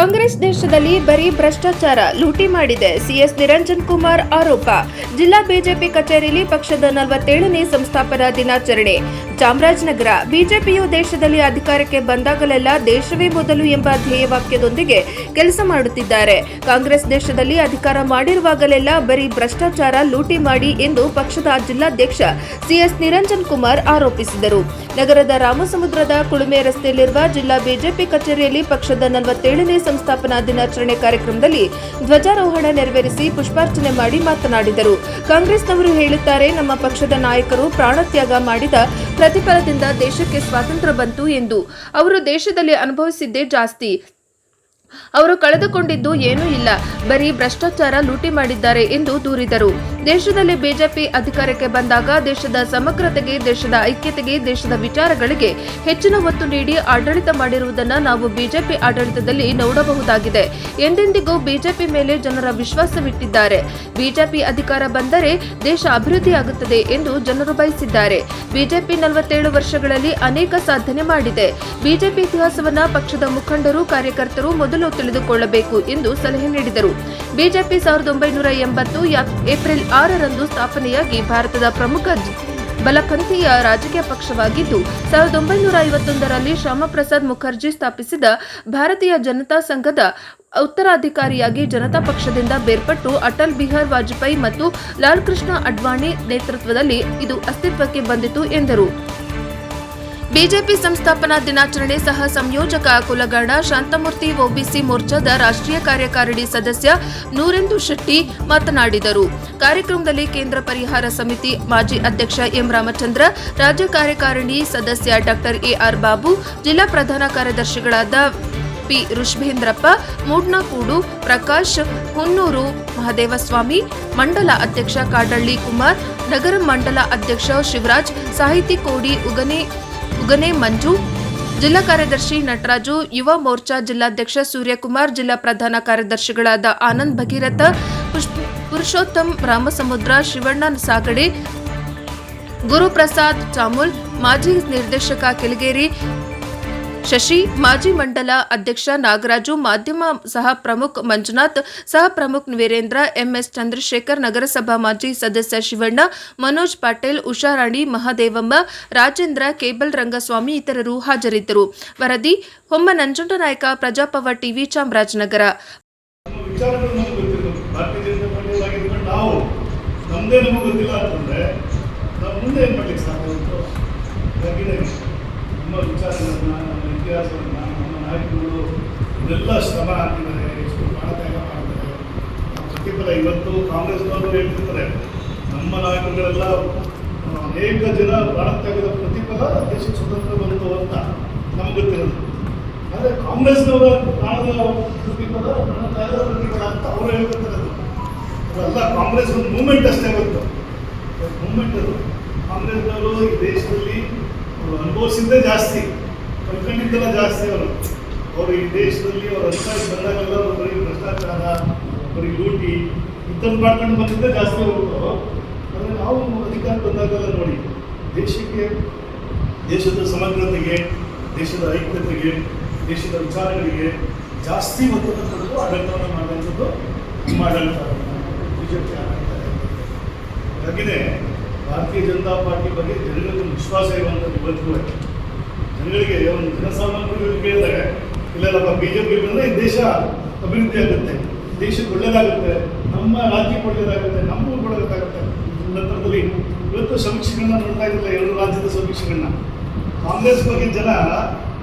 ಕಾಂಗ್ರೆಸ್ ದೇಶದಲ್ಲಿ ಬರೀ ಭ್ರಷ್ಟಾಚಾರ ಲೂಟಿ ಮಾಡಿದೆ. ಸಿಎಸ್ ನಿರಂಜನ್ ಕುಮಾರ್ ಆರೋಪ. ಜಿಲ್ಲಾ ಬಿಜೆಪಿ ಕಚೇರಿಯಲ್ಲಿ ಪಕ್ಷದ 47ನೇ ಸಂಸ್ಥಾಪನಾ ದಿನಾಚರಣೆ. ಚಾಮರಾಜನಗರ. ಬಿಜೆಪಿಯು ದೇಶದಲ್ಲಿ ಅಧಿಕಾರಕ್ಕೆ ಬಂದಾಗಲೆಲ್ಲ ದೇಶವೇ ಮೊದಲು ಎಂಬ ಧ್ಯೇಯವಾಕ್ಯದೊಂದಿಗೆ ಕೆಲಸ ಮಾಡುತ್ತಿದ್ದಾರೆ. ಕಾಂಗ್ರೆಸ್ ದೇಶದಲ್ಲಿ ಅಧಿಕಾರ ಮಾಡಿರುವಾಗಲೆಲ್ಲ ಬರೀ ಭ್ರಷ್ಟಾಚಾರ ಲೂಟಿ ಮಾಡಿ ಎಂದು ಪಕ್ಷದ ಜಿಲ್ಲಾಧ್ಯಕ್ಷ ಸಿಎಸ್ ನಿರಂಜನ್ ಕುಮಾರ್ ಆರೋಪಿಸಿದರು. ನಗರದ ರಾಮಸಮುದ್ರದ ಕುಳುಮೆ ರಸ್ತೆಯಲ್ಲಿರುವ ಜಿಲ್ಲಾ ಬಿಜೆಪಿ ಕಚೇರಿಯಲ್ಲಿ ಪಕ್ಷದ 47ನೇ ಸಂಸ್ಥಾಪನಾ ದಿನಾಚರಣೆ ಕಾರ್ಯಕ್ರಮದಲ್ಲಿ ಧ್ವಜಾರೋಹಣ ನೆರವೇರಿಸಿ ಪುಷ್ಪಾರ್ಚನೆ ಮಾಡಿ ಮಾತನಾಡಿದರು. ಕಾಂಗ್ರೆಸ್ನವರು ಹೇಳುತ್ತಾರೆ, ನಮ್ಮ ಪಕ್ಷದ ನಾಯಕರು ಪ್ರಾಣತ್ಯಾಗ ಮಾಡಿದ ಪ್ರತಿಫಲದಿಂದ ದೇಶಕ್ಕೆ ಸ್ವಾತಂತ್ರ್ಯ ಬಂತು ಎಂದು. ಅವರು ದೇಶದಲ್ಲಿ ಅನುಭವಿಸಿದ್ದೇ ಜಾಸ್ತಿ. ಅವರು ಕಳೆದುಕೊಂಡಿದ್ದು ಏನೂ ಇಲ್ಲ, ಬರೀ ಭ್ರಷ್ಟಾಚಾರ ಲೂಟಿ ಮಾಡಿದ್ದಾರೆ ಎಂದು ದೂರಿದರು. ದೇಶದಲ್ಲಿ ಬಿಜೆಪಿ ಅಧಿಕಾರಕ್ಕೆ ಬಂದಾಗ ದೇಶದ ಸಮಗ್ರತೆಗೆ, ದೇಶದ ಐಕ್ಯತೆಗೆ, ದೇಶದ ವಿಚಾರಗಳಿಗೆ ಹೆಚ್ಚಿನ ಒತ್ತು ನೀಡಿ ಆಡಳಿತ ಮಾಡಿರುವುದನ್ನು ನಾವು ಬಿಜೆಪಿ ಆಡಳಿತದಲ್ಲಿ ನೋಡಬಹುದಾಗಿದೆ. ಎಂದೆಂದಿಗೂ ಬಿಜೆಪಿ ಮೇಲೆ ಜನರ ವಿಶ್ವಾಸವಿಟ್ಟಿದ್ದಾರೆ. ಬಿಜೆಪಿ ಅಧಿಕಾರ ಬಂದರೆ ದೇಶ ಅಭಿವೃದ್ಧಿಯಾಗುತ್ತದೆ ಎಂದು ಜನರು ಬಯಸಿದ್ದಾರೆ. ಬಿಜೆಪಿ 47 ವರ್ಷಗಳಲ್ಲಿ ಅನೇಕ ಸಾಧನೆ ಮಾಡಿದೆ. ಬಿಜೆಪಿ ಇತಿಹಾಸವನ್ನ ಪಕ್ಷದ ಮುಖಂಡರು, ಕಾರ್ಯಕರ್ತರು ಮೊದಲು ತಿಳಿದುಕೊಳ್ಳಬೇಕು ಎಂದು ಸಲಹೆ ನೀಡಿದರು. ಬಿಜೆಪಿ 1980 ಏಪ್ರಿಲ್ 6ರಂದು ಸ್ಥಾಪನೆಯಾಗಿ ಭಾರತದ ಪ್ರಮುಖ ಬಲಪಂಥೀಯ ರಾಜಕೀಯ ಪಕ್ಷವಾಗಿದ್ದು 1951ರಲ್ಲಿ ಶ್ಯಾಮ ಪ್ರಸಾದ್ ಮುಖರ್ಜಿ ಸ್ಥಾಪಿಸಿದ ಭಾರತೀಯ ಜನತಾ ಸಂಘದ ಉತ್ತರಾಧಿಕಾರಿಯಾಗಿ ಜನತಾ ಪಕ್ಷದಿಂದ ಬೇರ್ಪಟ್ಟು ಅಟಲ್ ಬಿಹಾರಿ ವಾಜಪೇಯಿ ಮತ್ತು ಲಾಲ್ ಕೃಷ್ಣ ಅಡ್ವಾಣಿ ನೇತೃತ್ವದಲ್ಲಿ ಇದು ಅಸ್ತಿತ್ವಕ್ಕೆ ಬಂದಿತು ಎಂದರು. ಬಿಜೆಪಿ ಸಂಸ್ಥಾಪನಾ ದಿನಾಚರಣೆ ಸಹ ಸಂಯೋಜಕ ಕುಲಗಣ ಶಾಂತಮೂರ್ತಿ ಒಬಿಸಿ ಮೋರ್ಚಾದ ರಾಷ್ಟ್ರೀಯ ಕಾರ್ಯಕಾರಿಣಿ ಸದಸ್ಯ ನೂರೆಂದು ಶೆಟ್ಟಿ ಮಾತನಾಡಿದರು. ಕಾರ್ಯಕ್ರಮದಲ್ಲಿ ಕೇಂದ್ರ ಪರಿಹಾರ ಸಮಿತಿ ಮಾಜಿ ಅಧ್ಯಕ್ಷ ಎಂ ರಾಮಚಂದ್ರ, ರಾಜ್ಯ ಕಾರ್ಯಕಾರಿಣಿ ಸದಸ್ಯ ಡಾಕ್ಟರ್ ಎಆರ್ ಬಾಬು, ಜಿಲ್ಲಾ ಪ್ರಧಾನ ಕಾರ್ಯದರ್ಶಿಗಳಾದ ಪಿ ಋಷಭೇಂದ್ರಪ್ಪ, ಮೂಡ್ನಕೂಡು ಪ್ರಕಾಶ್, ಹುನ್ನೂರು ಮಹದೇವಸ್ವಾಮಿ, ಮಂಡಲ ಅಧ್ಯಕ್ಷ ಕಾಡಳ್ಳಿ ಕುಮಾರ್, ನಗರ ಮಂಡಲ ಅಧ್ಯಕ್ಷ ಶಿವರಾಜ್, ಸಾಹಿತಿ ಕೋಡಿ ಉಗನೆ ಮಂಜು, ಜಿಲ್ಲಾ ಕಾರ್ಯದರ್ಶಿ ನಟರಾಜು, ಯುವ ಮೋರ್ಚಾ ಜಿಲ್ಲಾಧ್ಯಕ್ಷ ಸೂರ್ಯಕುಮಾರ್, ಜಿಲ್ಲಾ ಪ್ರಧಾನ ಕಾರ್ಯದರ್ಶಿಗಳಾದ ಆನಂದ್ ಭಗೀರಥ, ಪುರುಷೋತ್ತಮ್ ರಾಮಸಮುದ್ರ, ಶಿವಣ್ಣ ಸಾಗಡೆ, ಗುರುಪ್ರಸಾದ್ ಚಾಮುಲ್, ಮಾಜಿ ನಿರ್ದೇಶಕ ಕೆಳಗೇರಿ ಶಶಿ, ಮಾಜಿ ಮಂಡಲ ಅಧ್ಯಕ್ಷ ನಾಗರಾಜು, ಮಾಧ್ಯಮ ಸಹ ಪ್ರಮುಖ್ ಮಂಜುನಾಥ್, ಸಹ ಪ್ರಮುಖ್ ವೀರೇಂದ್ರ, ಎಂಎಸ್ ಚಂದ್ರಶೇಖರ್, ನಗರಸಭಾ ಮಾಜಿ ಸದಸ್ಯ ಶಿವಣ್ಣ, ಮನೋಜ್ ಪಾಟೀಲ್, ಉಷಾರಾಣಿ, ಮಹಾದೇವಮ್ಮ, ರಾಜೇಂದ್ರ, ಕೇಬಲ್ ರಂಗಸ್ವಾಮಿ ಇತರರು ಹಾಜರಿದ್ದರು. ವರದಿ ಹೊಮ್ಮ ನಂಜುಂಡನಾಯಕ, ಪ್ರಜಾಪವ ಟಿವಿ, ಚಾಮರಾಜನಗರ. ನಮ್ಮ ವಿಚಾರಗಳನ್ನು, ನಮ್ಮ ಇತಿಹಾಸವನ್ನು, ನಮ್ಮ ನಾಯಕರು ಇದೆಲ್ಲ ಶ್ರಮ ಹಾಕಿದ್ದಾರೆ, ಎಷ್ಟು ಪ್ರಾಣತ್ಯಾಗ ಮಾಡ್ತಾರೆ. ಪ್ರತಿಫಲ ಇವತ್ತು ಕಾಂಗ್ರೆಸ್ನವರು ಹೇಳ್ತಿರ್ತಾರೆ, ನಮ್ಮ ನಾಯಕರುಗಳೆಲ್ಲ ಅನೇಕ ಜನ ಪ್ರಾಣತ್ಯಾಗದ ಪ್ರತಿಫಲ ದೇಶಕ್ಕೆ ಸ್ವತಂತ್ರ ಬಂತು ಅಂತ ನಮ್ಗೆ ಗೊತ್ತಿರೋದು. ಆದರೆ ಕಾಂಗ್ರೆಸ್ನವರ ಪ್ರಾಣದ ಪ್ರತಿಫಲ, ಪ್ರಾಣತ್ಯಾಗದ ಪ್ರತಿಫಲ ಅಂತ ಅವರು ಹೇಳ್ತಿರೋದು. ಅದೆಲ್ಲ ಕಾಂಗ್ರೆಸ್ ಒಂದು ಮೂಮೆಂಟ್ ಅಷ್ಟೇ ಗೊತ್ತು, ಮೂಮೆಂಟ್ ಅದು. ಕಾಂಗ್ರೆಸ್ನವರು ಈ ದೇಶದಲ್ಲಿ ಅವರು ಅನುಭವಿಸಿದ್ದೇ ಜಾಸ್ತಿ, ಕಳ್ಕೊಂಡಿದ್ದೆಲ್ಲ ಜಾಸ್ತಿ. ಅವರು ಈ ದೇಶದಲ್ಲಿ ಅವರು ಅಧಿಕಾರ ಬಂದಾಗೆಲ್ಲ ಅವರು ಬರೀ ಭ್ರಷ್ಟಾಚಾರ, ಬರೀ ಲೂಟಿ ಇಂಥದ್ದು ಮಾಡ್ಕೊಂಡು ಬಂದಿದ್ದೇ ಜಾಸ್ತಿ ಹೊರತು. ಆದರೆ ನಾವು ಅಧಿಕಾರ ಬಂದಾಗೆಲ್ಲ ನೋಡಿ, ದೇಶಕ್ಕೆ, ದೇಶದ ಸಮಗ್ರತೆಗೆ, ದೇಶದ ಐಕ್ಯತೆಗೆ, ದೇಶದ ವಿಚಾರಗಳಿಗೆ ಜಾಸ್ತಿ ಒತ್ತನ್ನು ಕೊಟ್ಟು ಆಡಳಿತವನ್ನು ಮಾಡುವಂಥದ್ದು ನಮ್ಮ ಆಡಳಿತ, ಬಿಜೆಪಿ ಆಡಳಿತ. ಹಾಗೆಯೇ ಭಾರತೀಯ ಜನತಾ ಪಾರ್ಟಿ ಬಗ್ಗೆ ಜನಗಳಿಗೆ ವಿಶ್ವಾಸ ಇರುವಂಥದ್ದು ಇವತ್ತಿಗೂ. ಜನಗಳಿಗೆ ಒಂದು ಜನಸಾಮಾನ್ಯರಿಗೆ ಕೇಳಿದಾಗ, ಇಲ್ಲಲ್ಲಪ್ಪ ಬಿಜೆಪಿ ಬಂದರೆ ಈ ದೇಶ ಅಭಿವೃದ್ಧಿ ಆಗುತ್ತೆ, ದೇಶಕ್ಕೆ ಒಳ್ಳೆಯದಾಗುತ್ತೆ, ನಮ್ಮ ರಾಜ್ಯಕ್ಕೆ ಒಳ್ಳೆಯದಾಗುತ್ತೆ, ನಮ್ಮ ಊರು ಒಳ್ಳೆಯದಾಗುತ್ತೆ. ನಂತರದಲ್ಲಿ ಇವತ್ತು ಸಮೀಕ್ಷೆಗಳನ್ನ ನೋಡ್ತಾ ಇದ್ದಿಲ್ಲ, 2 ರಾಜ್ಯದ ಸಮೀಕ್ಷೆಗಳನ್ನ. ಕಾಂಗ್ರೆಸ್ ಬಗ್ಗೆ ಜನ,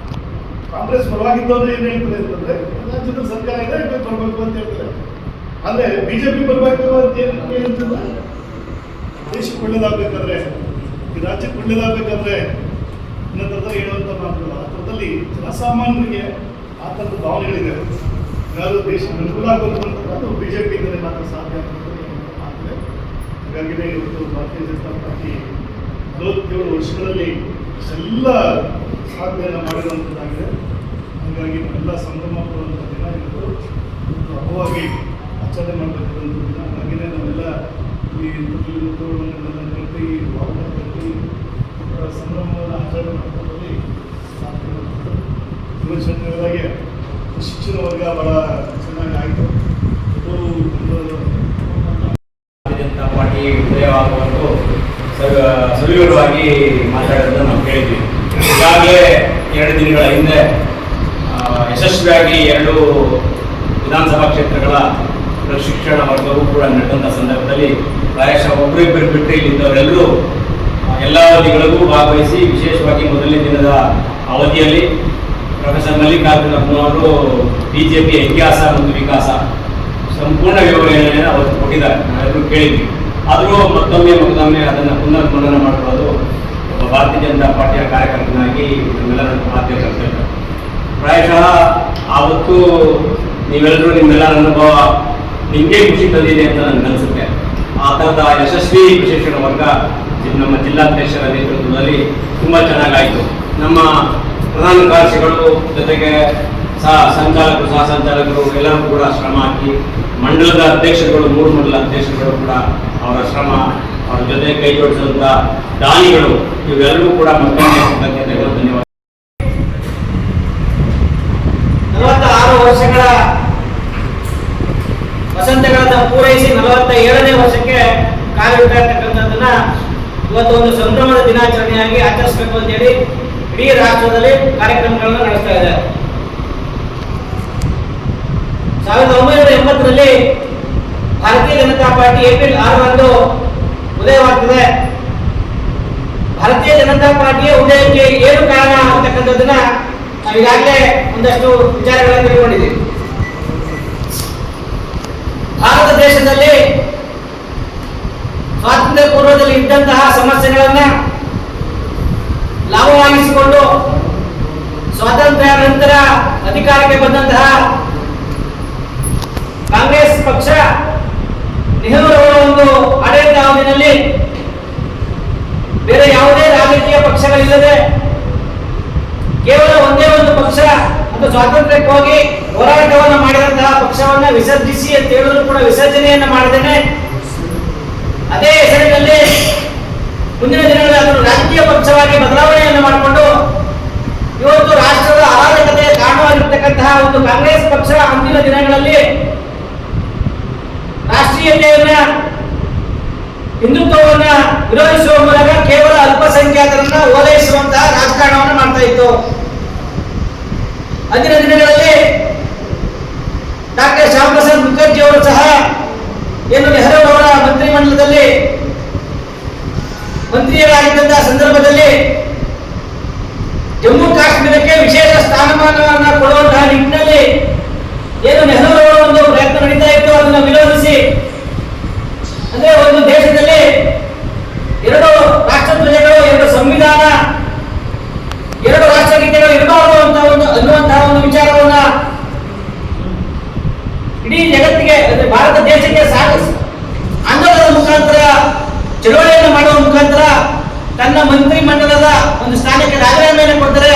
ಕಾಂಗ್ರೆಸ್ ಪರವಾಗಿದ್ದವರು ಏನು ಹೇಳ್ತಾರೆ ಅಂತಂದರೆ, ರಾಜ್ಯದ ಸರ್ಕಾರ ಇದೆ, ಬರಬೇಕು ಅಂತ ಹೇಳ್ತಾರೆ. ಆದರೆ ಬಿಜೆಪಿ ಬರಬೇಕು ಅಂತ ಏನು ಹೇಳ್ತಾರೆ, ದೇಶಕ್ಕೆ ಒಳ್ಳೆಯದಾಗಬೇಕಾದ್ರೆ, ಈ ರಾಜ್ಯಕ್ಕೆ ಒಳ್ಳೆಯದಾಗಬೇಕಾದ್ರೆ ಇನ್ನೊಂದು ಹೇಳುವಂಥ ಮಾತುಗಳು. ಆ ಥರದಲ್ಲಿ ಜನಸಾಮಾನ್ಯರಿಗೆ ಆ ಥರದ ಭಾವನೆಗಳಿದೆ. ಯಾರು ದೇಶ ಅನುಕೂಲ ಆಗಬೇಕು ಅಂತಕ್ಕಂಥ ಬಿಜೆಪಿ ಇದ್ದರೆ ಮಾತ್ರ ಸಾಧ್ಯ ಆಗ್ತದೆ. ಹಾಗಾಗಿಯೇ ಇವತ್ತು ಭಾರತೀಯ ಜನತಾ ಪಾರ್ಟಿ 47 ವರ್ಷಗಳಲ್ಲಿ ಎಲ್ಲ ಸಾಧನೆಯನ್ನು ಮಾಡಿರುವಂಥದ್ದಾಗಿದೆ. ಹಾಗಾಗಿ ನಾವೆಲ್ಲ ಸಂಭ್ರಮ ಪಡುವಂಥ ದಿನ ಇವತ್ತು ಹಬ್ಬವಾಗಿ ಆಚರಣೆ ಮಾಡಬೇಕಾದಂಥ ದಿನ. ಹಾಗೆಯೇ ನಾವೆಲ್ಲ ಈ ತೋರಣಗಳನ್ನೆಲ್ಲ ಕಟ್ಟಿ, ಬಾವುಟ ಕಟ್ಟಿ ಸಂಭ್ರಮವನ್ನು ಆಚರಣೆ ಮಾಡೋದ್ರಲ್ಲಿ ಸಾಧ್ಯ. ಯುವಶಕ್ತಿಯವರಾಗಿ ಶಿಕ್ಷಣ ವರ್ಗ ಭಾಳ ಚೆನ್ನಾಗಿ ಆಯಿತು. ಭಾರತೀಯ ಜನತಾ ಪಾರ್ಟಿ ಉದಯವಾಗುವಂತೂ ಸವಿವರವಾಗಿ ಮಾತಾಡೋದನ್ನು ನಾವು ಕೇಳಿದ್ವಿ. ಈಗಾಗಲೇ 2 ದಿನಗಳ ಹಿಂದೆ ಯಶಸ್ವಿಯಾಗಿ 2 ವಿಧಾನಸಭಾ ಕ್ಷೇತ್ರಗಳ ಪ್ರಶಿಕ್ಷಣ ವರ್ಗವೂ ಕೂಡ ನಡೆದಂಥ ಸಂದರ್ಭದಲ್ಲಿ ಪ್ರಾಯಶಃ ಒಬ್ಬರಿಬ್ಬರು ಬಿಟ್ಟರೆ ಇಲ್ಲಿದ್ದವರೆಲ್ಲರೂ ಎಲ್ಲ ಅವಧಿಗಳಿಗೂ ಭಾಗವಹಿಸಿ, ವಿಶೇಷವಾಗಿ ಮೊದಲನೇ ದಿನದ ಅವಧಿಯಲ್ಲಿ ಪ್ರೊಫೆಸರ್ ಮಲ್ಲಿಕಾರ್ಜುನ ಅವರು BJP ಇತಿಹಾಸ ಮತ್ತು ವಿಕಾಸ ಸಂಪೂರ್ಣ ವಿವರಣೆಯನ್ನು ಅವತ್ತು ಕೊಟ್ಟಿದ್ದಾರೆ, ನಾವೆಲ್ಲರೂ ಕೇಳಿದ್ವಿ. ಆದರೂ ಮತ್ತೊಮ್ಮೆ ಅದನ್ನು ಪುನರ್ಮನನ ಮಾಡಿಕೊಳ್ಳೋದು ಒಬ್ಬ ಭಾರತೀಯ ಜನತಾ ಪಾರ್ಟಿಯ ಕಾರ್ಯಕರ್ತನಾಗಿ ನಮ್ಮೆಲ್ಲರ ಬಾಧ್ಯ ಕರ್ತವ್ಯ. ಪ್ರಾಯಶಃ ಆವತ್ತು ನೀವೆಲ್ಲರೂ ನಿಮ್ಮೆಲ್ಲರ ಅನುಭವ ನಿಮಗೆ ಖುಷಿ ತಂದಿದೆ ಅಂತ ನನಗನ್ಸುತ್ತೆ. ಆ ಥರದ ಯಶಸ್ವಿ ಪ್ರಶಿಕ್ಷಣ ವರ್ಗ ನಮ್ಮ ಜಿಲ್ಲಾಧ್ಯಕ್ಷರ ನೇತೃತ್ವದಲ್ಲಿ ತುಂಬ ಚೆನ್ನಾಗಾಯಿತು. ನಮ್ಮ ಪ್ರಧಾನ ಕಾರ್ಯದರ್ಶಿಗಳು ಜೊತೆಗೆ ಸಂಚಾಲಕರು, ಸಹ ಸಂಚಾಲಕರು ಎಲ್ಲರೂ ಕೂಡ ಶ್ರಮ ಹಾಕಿ, ಮಂಡಲದ ಅಧ್ಯಕ್ಷರುಗಳು, 3 ಮಂಡಲ ಅಧ್ಯಕ್ಷರುಗಳು ಕೂಡ ಅವರ ಶ್ರಮ, ಅವರ ಜೊತೆ ಕೈ ಜೋಡಿಸಿದಂಥ ದಾನಿಗಳು, ಇವೆಲ್ಲರೂ ಕೂಡ ಮತ್ತೊಮ್ಮೆ ಧನ್ಯವಾದ. 46 ವರ್ಷಗಳ ವಸಂತಗಳನ್ನು ಪೂರೈಸಿ 47ನೇ ವರ್ಷಕ್ಕೆ ಕಾಲಿಡ್ತಾ ಇರ್ತಕ್ಕಂಥದ್ದನ್ನ ಇವತ್ತು ಒಂದು ಸಂಭ್ರಮದ ದಿನಾಚರಣೆಯಾಗಿ ಆಚರಿಸಬೇಕು ಅಂತ ಹೇಳಿ ಇಡೀ ರಾಷ್ಟ್ರದಲ್ಲಿ ಕಾರ್ಯಕ್ರಮಗಳನ್ನು ನಡೆಸ್ತಾ ಇದ್ದಾರೆ. 1980ರಲ್ಲಿ ಭಾರತೀಯ ಜನತಾ ಪಾರ್ಟಿ ಏಪ್ರಿಲ್ 6ರಂದು ಉದಯವಾಗ್ತದೆ. ಭಾರತೀಯ ಜನತಾ ಪಾರ್ಟಿಯ ಉದಯಕ್ಕೆ ಏನು ಕಾರಣ ಅಂತಕ್ಕಂಥದ್ದನ್ನ ನಾವು ಈಗಾಗಲೇ ಒಂದಷ್ಟು ವಿಚಾರಗಳನ್ನು ತಿಳ್ಕೊಂಡಿದ್ದೀವಿ. ಭಾರತ ದೇಶದಲ್ಲಿ ಸ್ವಾತಂತ್ರ್ಯ ಪೂರ್ವದಲ್ಲಿ ಇದ್ದಂತಹ ಸಮಸ್ಯೆಗಳನ್ನ ಲಾಭವಾಗಿಸಿಕೊಂಡು ಸ್ವಾತಂತ್ರ್ಯ ನಂತರ ಅಧಿಕಾರಕ್ಕೆ ಬಂದಂತಹ ಕಾಂಗ್ರೆಸ್ ಪಕ್ಷ ನೆಹರೂರವರ ಒಂದು ಆಡಳಿತಾವಧಿಯಲ್ಲಿ ಬೇರೆ ಯಾವುದೇ ರಾಜಕೀಯ ಪಕ್ಷಗಳಿಲ್ಲದೆ ಕೇವಲ ಒಂದೇ ಒಂದು ಪಕ್ಷ ಅದು ಸ್ವಾತಂತ್ರ್ಯಕ್ಕಾಗಿ ಹೋರಾಟವನ್ನು ಮಾಡಿದಂತಹ ಪಕ್ಷವನ್ನ ವಿಸರ್ಜಿಸಿ ಅಂತ ಹೇಳಿದ್ರು ಕೂಡ ವಿಸರ್ಜನೆಯನ್ನ ಮಾಡದೇನೆ ಅದೇ ಹೆಸರಿನಲ್ಲಿ ಮುಂದಿನ ದಿನಗಳಲ್ಲಿ ಅದನ್ನು ರಾಜಕೀಯ ಪಕ್ಷವಾಗಿ ಬದಲಾವಣೆಯನ್ನು ಮಾಡಿಕೊಂಡು ಇವತ್ತು ರಾಷ್ಟ್ರದ ಅರಾಜಕತೆಯ ಕಾರಣವಾಗಿರ್ತಕ್ಕಂತಹ ಒಂದು ಕಾಂಗ್ರೆಸ್ ಪಕ್ಷ ಅಂತಿಮ ದಿನಗಳಲ್ಲಿ ರಾಷ್ಟ್ರೀಯತೆಯನ್ನ, ಹಿಂದುತ್ವವನ್ನ ವಿರೋಧಿಸುವ ಮೂಲಕ ಕೇವಲ ಅಲ್ಪಸಂಖ್ಯಾತರನ್ನ ಓಲೈಸುವಂತಹ ರಾಜಕಾರಣವನ್ನು ಮಾಡ್ತಾ ಇತ್ತು. ಅಂದಿನ ದಿನಗಳಲ್ಲಿ ಡಾಕ್ಟರ್ ಶ್ಯಾಮ್ ಪ್ರಸಾದ್ ಮುಖರ್ಜಿ ಅವರು ಸಹ ಏನು ನೆಹರು ಅವರ ಮಂತ್ರಿಮಂಡಲದಲ್ಲಿ ಮಂತ್ರಿಯರಾಗಿದ್ದಂತಹ ಸಂದರ್ಭದಲ್ಲಿ ಜಮ್ಮು ಕಾಶ್ಮೀರಕ್ಕೆ ವಿಶೇಷ ಸ್ಥಾನಮಾನವನ್ನು ಕೊಡುವಂತಹ ನಿಟ್ಟಿನಲ್ಲಿ ಏನು ನೆಹರು ಅವರ ಒಂದು ಪ್ರಯತ್ನ ನಡೀತಾ ಇತ್ತು, ಅದನ್ನು ವಿರೋಧಿಸಿ, ಅಂದ್ರೆ ಒಂದು ದೇಶದಲ್ಲಿ 2 ರಾಷ್ಟ್ರಧ್ವಜಗಳು, 2 ಸಂವಿಧಾನ, 2 ರಾಷ್ಟ್ರಗೀತೆಗಳು ಇರಬಾರದು ಅಂತ ಅನ್ನುವಂತಹ ಒಂದು ವಿಚಾರವನ್ನ ಇಡೀ ಜಗತ್ತಿಗೆ, ಭಾರತ ದೇಶಕ್ಕೆ ಆಂದೋಲನದ ಮುಖಾಂತರ, ಚಳವಳಿಯನ್ನು ಮಾಡುವ ಮುಖಾಂತರ ತನ್ನ ಮಂತ್ರಿ ಮಂಡಲದ ಒಂದು ಸ್ಥಾನಕ್ಕೆ ರಾಜೀನಾಮೆಯನ್ನು ಕೊಡ್ತಾರೆ.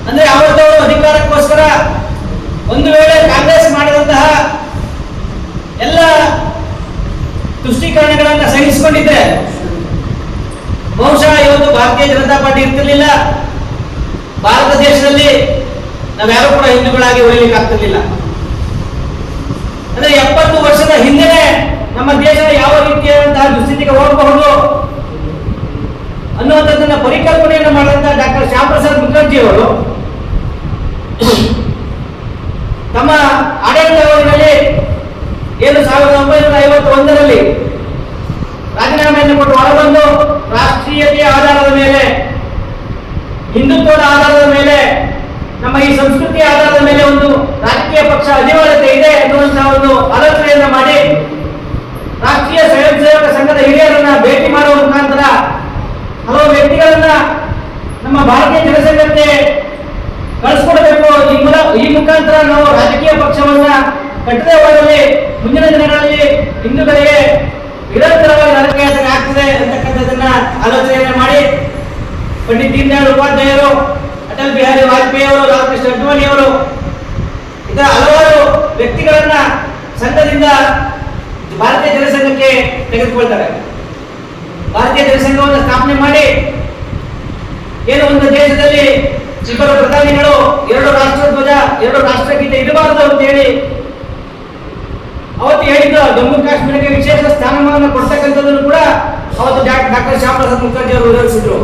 ಅಂದ್ರೆ ಅವರದವರು ಅಧಿಕಾರಕ್ಕೋಸ್ಕರ ಒಂದು ವೇಳೆ ಕಾಂಗ್ರೆಸ್ ಮಾಡಿದಂತಹ ಎಲ್ಲ ತುಷ್ಟೀಕರಣಗಳನ್ನು ಸಹಿಸಿಕೊಂಡಿದ್ರೆ ಬಹುಶಃ ಇವತ್ತು ಭಾರತೀಯ ಜನತಾ ಪಾರ್ಟಿ ಇರ್ತಿರ್ಲಿಲ್ಲ. ಭಾರತ ದೇಶದಲ್ಲಿ ನಾವ್ಯಾರು ಕೂಡ ಹಿಂದೂಗಳಾಗಿ ಉಳಿಲಿಕ್ಕೆ ಆಗ್ತಿರ್ಲಿಲ್ಲ. ಅಂದ್ರೆ 70 ವರ್ಷದ ಹಿಂದೆ ನಮ್ಮ ದೇಶ ಯಾವ ರೀತಿಯಾದಂತಹ ದುಸ್ಥಿತಿಗೆ ಹೋಗಬಹುದು ಅನ್ನುವಂಥದ್ದನ್ನ ಪರಿಕಲ್ಪನೆಯನ್ನು ಮಾಡಿದಂತಹ ಡಾಕ್ಟರ್ ಶ್ಯಾಮ್ ಪ್ರಸಾದ್ ಮುಖರ್ಜಿ ಅವರು ತಮ್ಮ ಆಡಳಿತಾವಧಿಯಲ್ಲಿ ಏನು 1951ರಲ್ಲಿ ರಾಜೀನಾಮೆಯನ್ನು ಕೊಟ್ಟು ಹೊರಬಂದು ರಾಷ್ಟ್ರೀಯತೆಯ ಆಧಾರದ ಮೇಲೆ, ಹಿಂದುತ್ವದ ಆಧಾರದ ಮೇಲೆ, ನಮ್ಮ ಈ ಸಂಸ್ಕೃತಿಯ ಆಧಾರದ ಮೇಲೆ ಒಂದು ರಾಜಕೀಯ ಪಕ್ಷ ಅನಿವಾರ್ಯತೆ ಇದೆ ಅನ್ನುವಂತಹ ಒಂದು ಆಲೋಚನೆಯನ್ನ ಮಾಡಿ ರಾಷ್ಟ್ರೀಯ ಸ್ವಯಂ ಸೇವಕ ಸಂಘದ ಹಿರಿಯರನ್ನ ಭೇಟಿ ಮಾಡುವ ಮುಖಾಂತರ ಹಲವು ವ್ಯಕ್ತಿಗಳನ್ನ ನಮ್ಮ ಭಾರತೀಯ ಜನಸಂಘಕ್ಕೆ ಕಳಿಸ್ಕೊಡ್ಬೇಕು. ಈ ಮುಖಾಂತರ ನಾವು ರಾಜಕೀಯ ಪಕ್ಷವನ್ನ ಕಟ್ಟದೆ ಹೋದಲ್ಲಿ ಮುಂದಿನ ದಿನಗಳಲ್ಲಿ ಹಿಂದೂಗಳಿಗೆ ನಿರಂತರವಾಗಿ ನರಕಯಾತನೆ ಆಗ್ತದೆ ಅಂತಕ್ಕಂಥದ್ದನ್ನ ಆಲೋಚನೆಯನ್ನ ಮಾಡಿ ಪಂಡಿತ್ ದೀನ್ ದಯಾಳ್ ಉಪಾಧ್ಯಾಯರು, ಅಟಲ್ ಬಿಹಾರಿ ವಾಜಪೇಯಿ ಅವರು, ಲಾಲ್ ಕೃಷ್ಣ ಅಡ್ವಾಣಿ ಅವರು, ಇತರ ಹಲವಾರು ವ್ಯಕ್ತಿಗಳನ್ನ ಸಂಘದಿಂದ ಭಾರತೀಯ ಜನಸಂಘಕ್ಕೆ ತೆಗೆದುಕೊಳ್ತಾರೆ. ಭಾರತೀಯ ಜನಸಂಘವನ್ನು ಸ್ಥಾಪನೆ ಮಾಡಿ ಏನು ಒಂದು ದೇಶದಲ್ಲಿ ಇಬ್ಬರು ಪ್ರಧಾನಿಗಳು 2 ರಾಷ್ಟ್ರಧ್ವಜ 2 ರಾಷ್ಟ್ರಗೀತೆ ಇರಬಾರದು ಅಂತ ಹೇಳಿ ಅವತ್ತು ಹೇಳಿದ್ದು ಜಮ್ಮು ಕಾಶ್ಮೀರಕ್ಕೆ ವಿಶೇಷ ಸ್ಥಾನಮಾನ ಕೊಡ್ತಕ್ಕಂಥದ್ದನ್ನು ಕೂಡ ಅವತ್ತು ಡಾಕ್ಟರ್ ಶ್ಯಾಮ್ ಪ್ರಸಾದ್ ಮುಖರ್ಜಿ ಅವರು ವಿರೋಧಿಸಿದ್ರು.